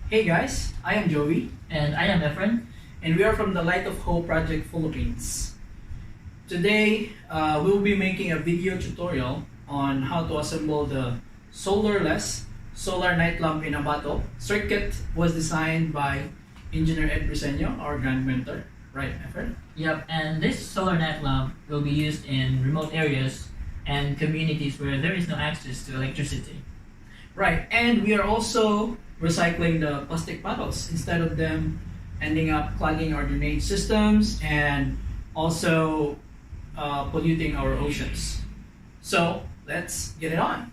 Hey guys, I am Joey, And I am Efren. and we are from the Light of Hope Project Philippines. Today, we will be making a video tutorial on how to assemble the solarless solar night lamp in Abato. Circuit was designed by Engineer Ed Briseño, our grand mentor. Right, Efren? Yep, and this solar night lamp will be used in remote areas and communities where there is no access to electricity. Right, and we are also recycling the plastic bottles instead of them ending up clogging our drainage systems and also polluting our oceans. So let's get it on.